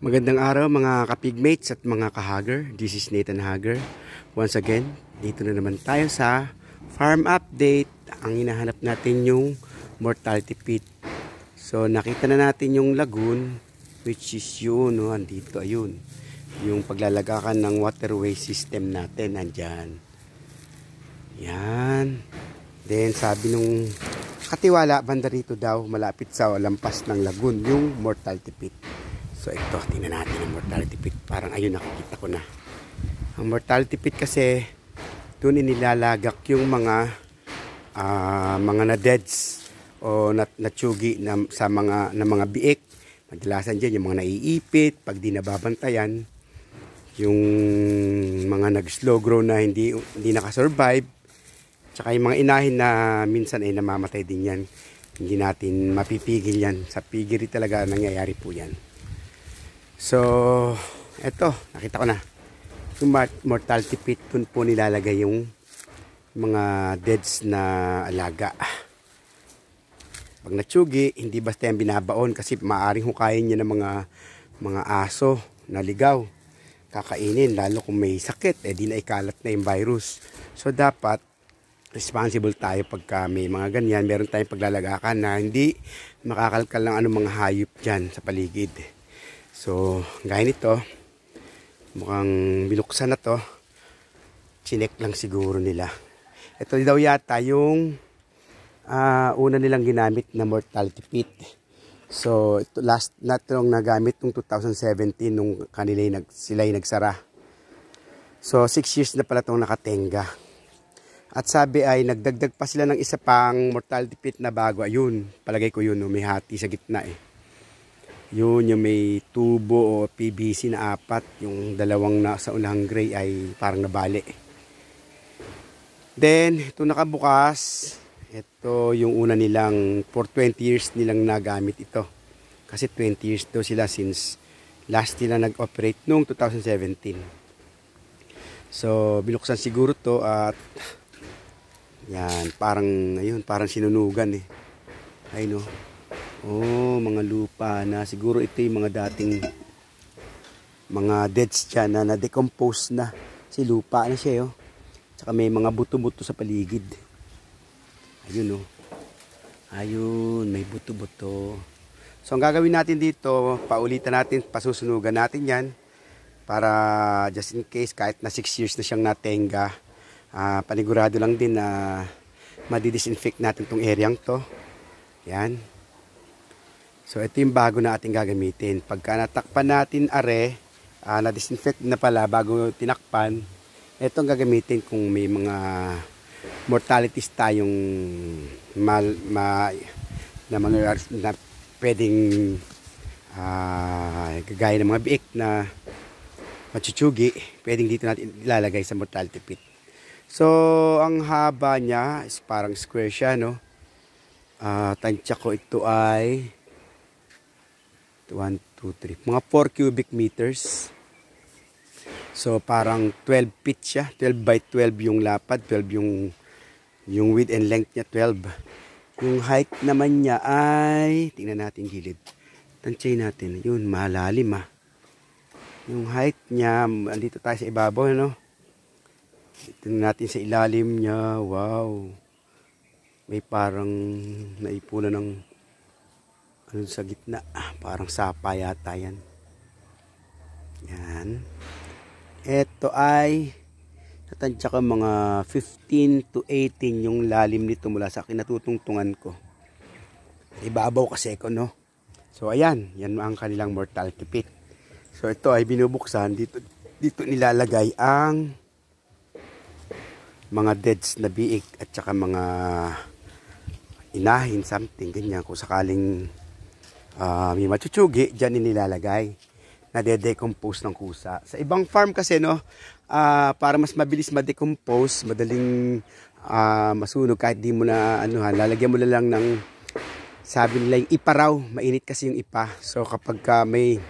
Magandang araw mga kapigmates at mga kahager. This is Nathan Hager. Once again, dito na naman tayo sa farm update. Ang hinahanap natin yung mortality pit. So nakita na natin yung lagoon, which is yun, no? Andito, ayun. Yung paglalagakan ng waterway system natin, andyan. Yan. Then sabi nung katiwala, banda rito daw, malapit sa lampas ng lagoon, yung mortality pit. So ito, tingnan natin ang mortality pit. Parang ayun, nakikita ko na. Ang mortality pit kasi, doon inilalagak yung mga na-deads o natsugi na, sa mga biik. Madalasan dyan yung mga naiipit, pag di nababantayan, yung mga nag-slow grow na hindi nakasurvive, tsaka yung mga inahin na minsan ay namamatay din yan. Hindi natin mapipigil yan. Sa pigiri talaga nangyayari po yan. So, eto, nakita ko na. Yung mortality pit, dun po nilalagay yung mga deads na alaga. Pag natsugi, hindi basta yung binabaon kasi maaaring hukayin niya ng mga aso na ligaw. Kakainin, lalo kung may sakit, di na ikalat na yung virus. So, dapat responsible tayo pagka may mga ganyan. Meron tayong paglalagakan na hindi makakalkal ng anong mga hayop dyan sa paligid. So, gaya nito, mukhang binuksan na to. Chinek lang siguro nila. Ito daw yata yung una nilang ginamit na mortality pit. So, ito last na itong nagamit nung 2017 nung sila nagsara. So, 6 years na pala itong nakatenga. At sabi ay nagdagdag pa sila ng isa pang mortality pit na bago. Ayun, palagay ko yun, may hati sa gitna eh. Yun, yung may tubo o PVC na 4, yung dalawang nasa unang gray ay parang nabali. Then, ito nakabukas. Ito yung una nilang, for 20 years nilang nagamit ito. Kasi 20 years daw sila since last nila nag-operate noong 2017. So, binuksan siguro to at yan, parang sinunugan eh. Ayun no. Oh, mga lupa na. Siguro ito yung mga dating mga deads dyan na na-decompose na. Kasi lupa na siya, oh. Tsaka may mga buto-buto sa paligid. Ayun, oh. Ayun, may buto-buto. So, ang gagawin natin dito, paulitan natin, pasusunugan natin yan. Para just in case, kahit na 6 years na siyang natenga, panigurado lang din na madidisinfect natin tong areang to. Yan. So, ito yung bago na ating gagamitin. Pagka natakpan natin na-disinfect na pala bago tinakpan, ito ang gagamitin kung may mga mortalities tayong na pwedeng gagaya ng mga biik na machuchugi, pwedeng dito natin ilalagay sa mortality pit. So, ang haba niya is parang square siya, no? Tansya ko ito ay 1, 2, 3. Mga 4 cubic meters. So, parang 12 feet siya. 12 by 12 yung lapad. 12 yung width and length niya. 12. Yung height naman niya ay, tingnan natin gilid. Tansyahin natin. Yun, malalim ah. Yung height niya, andito tayo sa ibabaw, no? Tingnan natin sa ilalim niya. Wow. May parang naipunan ng ano sa gitna, parang sapa yata yan. Yan. Ito ay natansya ko mga 15 to 18 yung lalim nito mula sa kinatutungtungan ko. Ibabaw kasi ko, no? So ayan, yan ang kanilang mortality pit. So ito ay binubuksan, dito nilalagay ang mga deads na biik at saka mga inahin, something ganyan, kung sakaling may machuchugi, dyan nilalagay na de-decompose ng kusa. Sa ibang farm kasi, no, para mas mabilis ma-decompose, madaling masunog kahit di mo na lalagyan mo na lang ng, sabi nila yung ipa raw, mainit kasi yung ipa. So kapag may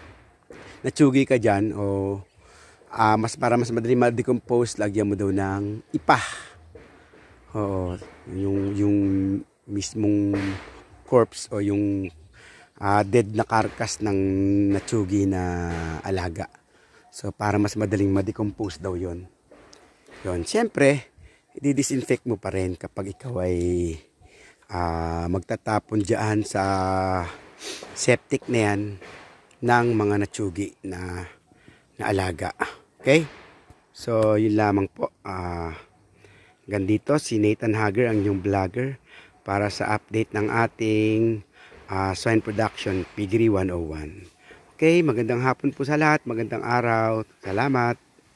natsugi ka dyan o para mas madaling ma-decompose, lagyan mo daw ng ipa. Oo, yung mismong corpse o yung dead na karkas ng natsugi na alaga. So para mas madaling ma-decompose daw yon. Yon, siyempre, i-disinfect mo pa rin kapag ikaw ay magtatapon dyan sa septic na yan ng mga natsugi na alaga. Okay? So, yun lamang po. Gandito si Nathan Hager, ang inyong vlogger, para sa update ng ating swine production, Piggery 101. Okay, magandang hapon po sa lahat, magandang araw. Salamat.